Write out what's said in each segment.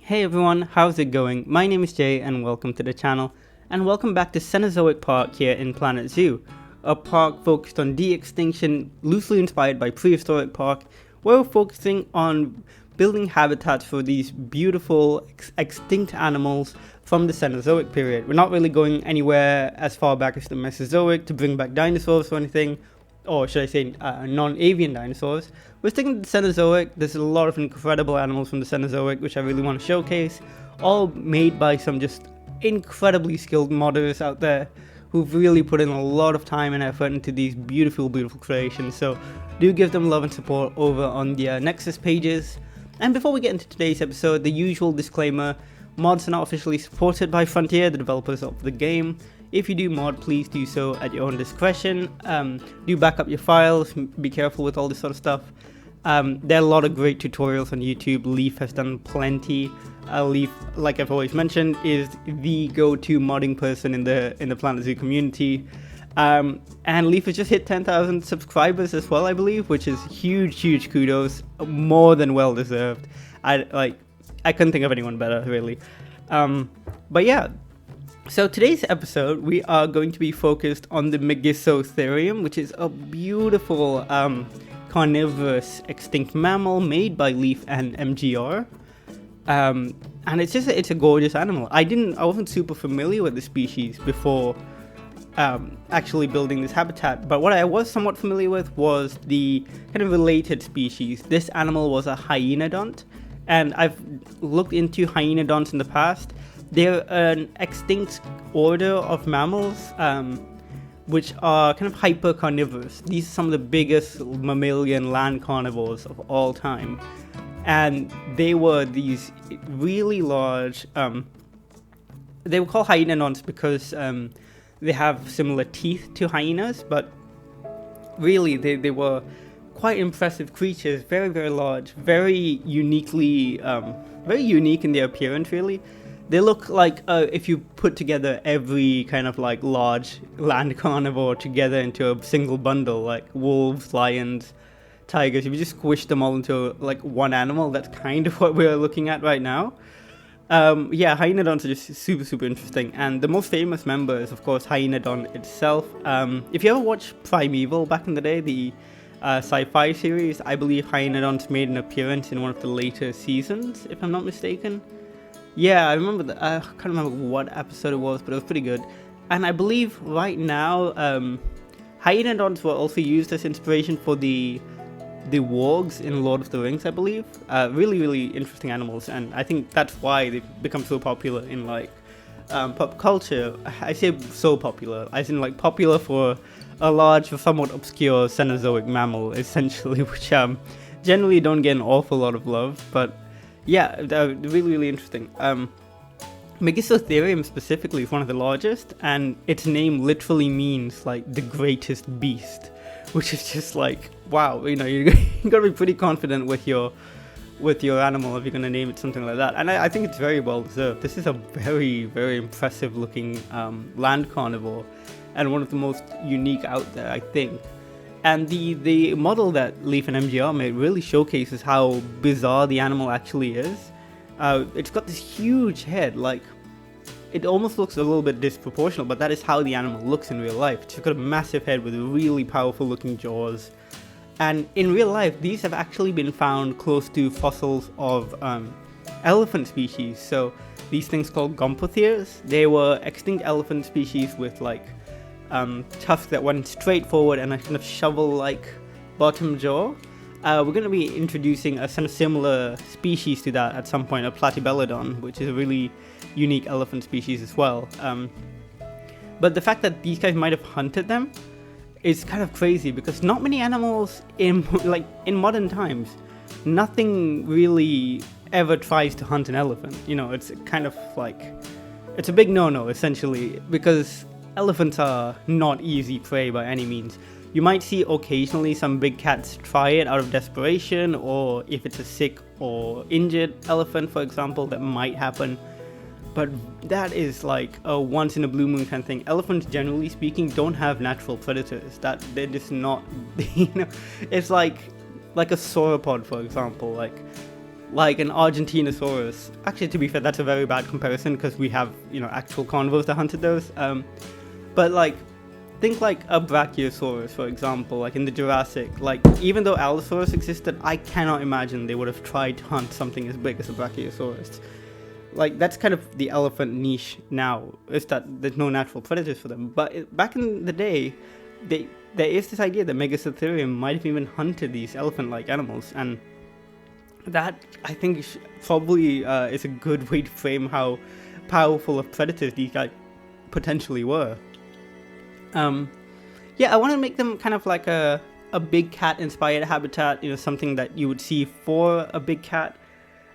Hey everyone, how's it going? My name is Jay and welcome to the channel, and welcome back to Cenozoic Park here in Planet Zoo, a park focused on de-extinction, loosely inspired by Prehistoric Park, where we're focusing on building habitats for these beautiful extinct animals from the Cenozoic period. We're not really going anywhere as far back as the Mesozoic to bring back dinosaurs or anything, or should I say non-avian dinosaurs. We're sticking to the Cenozoic. There's a lot of incredible animals from the Cenozoic which I really want to showcase, all made by some just incredibly skilled modders out there who've really put in a lot of time and effort into these beautiful creations. So do give them love and support over on the Nexus pages. And before we get into today's episode, the usual disclaimer: mods are not officially supported by Frontier, the developers of the game. If you do mod, please do so at your own discretion. Do back up your files, be careful with all this sort of stuff. There are a lot of great tutorials on YouTube. Leaf has done plenty. Leaf, like I've always mentioned, is the go-to modding person in the Planet Zoo community. And Leaf has just hit 10,000 subscribers as well, I believe, which is huge kudos, more than well deserved. I couldn't think of anyone better, really. But yeah. So today's episode, we are going to be focused on the Megistotherium, which is a beautiful carnivorous extinct mammal made by Leaf and MGR. And it's a gorgeous animal. I wasn't super familiar with the species before actually building this habitat, but what I was somewhat familiar with was the kind of related species. This animal was a Hyaenadont, and I've looked into Hyaenadonts in the past. They're an extinct order of mammals, which are kind of hyper-carnivorous. These are some of the biggest mammalian land carnivores of all time. And they were these really large... they were called Hyaenodonts because they have similar teeth to hyenas, but really they were quite impressive creatures, very large, very unique in their appearance, really. They look like if you put together every kind of like large land carnivore together into a single bundle, like wolves, lions, tigers, if you just squish them all into like one animal, that's kind of what we're looking at right now. Yeah, Hyaenodonts are just super interesting, and the most famous member is of course Hyaenodont itself. If you ever watched Primeval back in the day, the sci-fi series, I believe Hyaenodonts made an appearance in one of the later seasons, if I'm not mistaken. Yeah, I remember that. I can't remember what episode it was, but it was pretty good. And I believe right now, Hyaenodonts were also used as inspiration for the wargs in Lord of the Rings, I believe. Really interesting animals, and I think that's why they've become so popular in like pop culture. I say so popular, as in like popular for a large, somewhat obscure Cenozoic mammal, essentially, which generally don't get an awful lot of love, but yeah, really interesting. Megistotherium specifically is one of the largest, and its name literally means like the greatest beast, which is just like, wow, you gotta be pretty confident with your animal if you're gonna name it something like that. And I think it's very well deserved. This is a very impressive looking land carnivore, and one of the most unique out there, I think. And the model that Leaf and MGR made really showcases how bizarre the animal actually is. It's got this huge head, like, it almost looks a little bit disproportional, but that is how the animal looks in real life. It's got a massive head with really powerful looking jaws. And in real life, these have actually been found close to fossils of elephant species. So these things called gomphotheres, they were extinct elephant species with like tusks that went straight forward and a kind of shovel-like bottom jaw. We're going to be introducing a similar species to that at some point, a Platybelodon, which is a really unique elephant species as well. But the fact that these guys might have hunted them is kind of crazy, because not many animals in modern times, nothing really ever tries to hunt an elephant. It's kind of like, it's a big no-no essentially, because elephants are not easy prey by any means. You might see occasionally some big cats try it out of desperation, or if it's a sick or injured elephant, for example, that might happen. But that is like a once in a blue moon kind of thing. Elephants, generally speaking, don't have natural predators. That they're just not, it's like a sauropod, for example. Like like an Argentinosaurus. Actually, to be fair, that's a very bad comparison because we have, you know, actual carnivores that hunted those. But like, think like a Brachiosaurus, for example, like in the Jurassic. Like, even though Allosaurus existed, I cannot imagine they would have tried to hunt something as big as a Brachiosaurus. Like, that's kind of the elephant niche now, is that there's no natural predators for them. But back in the day, there is this idea that Megacerotherium might have even hunted these elephant-like animals, and that, I think, probably is a good way to frame how powerful of predators these guys potentially were. Yeah, I want to make them kind of like a big cat inspired habitat, you know, something that you would see for a big cat.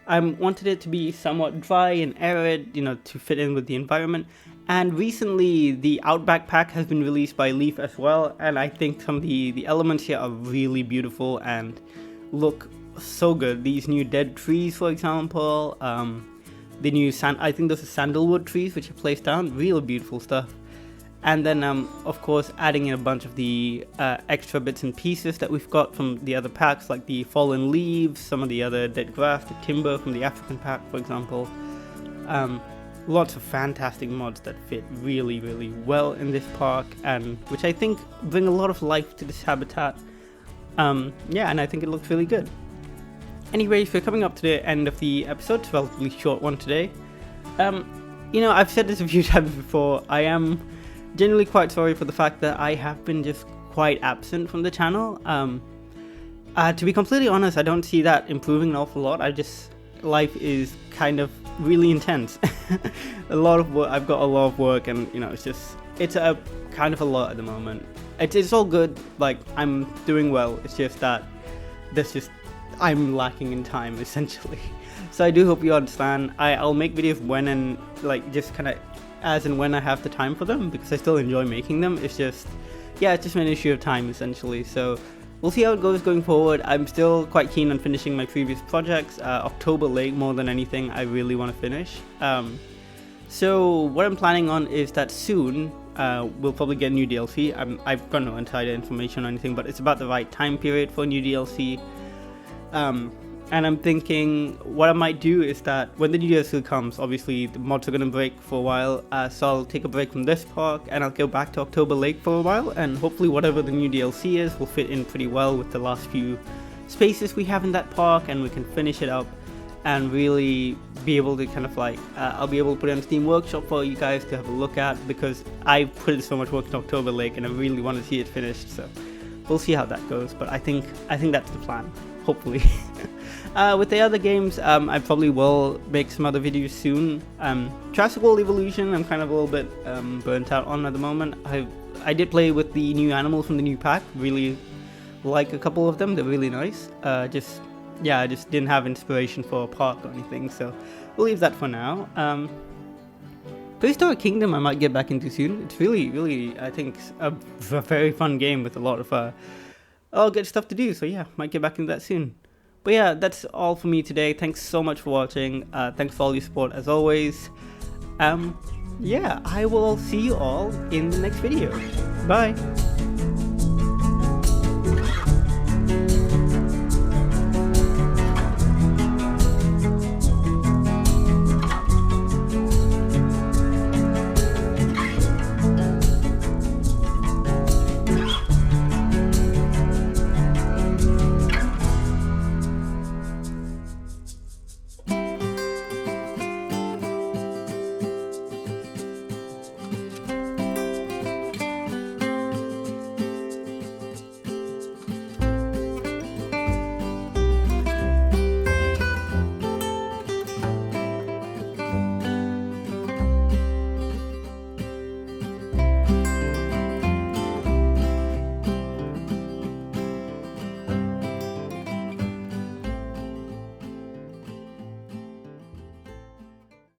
I wanted it to be somewhat dry and arid, you know, to fit in with the environment. And recently, the Outback pack has been released by Leaf as well, and I think some of the elements here are really beautiful and look so good. These new dead trees, for example, the new I think those are sandalwood trees which are placed down, real beautiful stuff. And then, of course, adding in a bunch of the extra bits and pieces that we've got from the other packs, like the fallen leaves, some of the other dead grass, the timber from the African pack, for example. Lots of fantastic mods that fit really, really well in this park, and which I think bring a lot of life to this habitat. Yeah, and I think it looks really good. Anyways, we're coming up to the end of the episode. It's a relatively short one today. You know, I've said this a few times before. I am genuinely quite sorry for the fact that I have been just quite absent from the channel. To be completely honest, I don't see that improving an awful lot. Life is kind of really intense. A lot of work. I've got a lot of work, and you know, it's a kind of a lot at the moment. It's all good. Like, I'm doing well. It's just that I'm lacking in time, essentially. So I do hope you understand. I'll make videos when and like just kind of as and when I have the time for them, because I still enjoy making them. It's just, yeah, it's just an issue of time, essentially. So we'll see how it goes going forward. I'm still quite keen on finishing my previous projects. October Lake, more than anything, I really want to finish. So what I'm planning on is that soon we'll probably get new DLC. I've got no insider information or anything, but it's about the right time period for new DLC. And I'm thinking what I might do is that when the new DLC comes, obviously the mods are going to break for a while, so I'll take a break from this park and I'll go back to October Lake for a while, and hopefully whatever the new DLC is will fit in pretty well with the last few spaces we have in that park, and we can finish it up and really be able to kind of like, I'll be able to put it on Steam Workshop for you guys to have a look at, because I put in so much work in October Lake and I really want to see it finished. So we'll see how that goes, but I think that's the plan, hopefully. With the other games, I probably will make some other videos soon. Jurassic World Evolution, I'm kind of a little bit burnt out on at the moment. I did play with the new animals from the new pack, really like a couple of them, they're really nice. I just didn't have inspiration for a park or anything, so we'll leave that for now. Prehistoric Kingdom I might get back into soon. It's really, I think, a very fun game with a lot of good stuff to do, so yeah, might get back into that soon. But yeah, that's all for me today. Thanks so much for watching. Thanks for all your support as always. Yeah, I will see you all in the next video. Bye!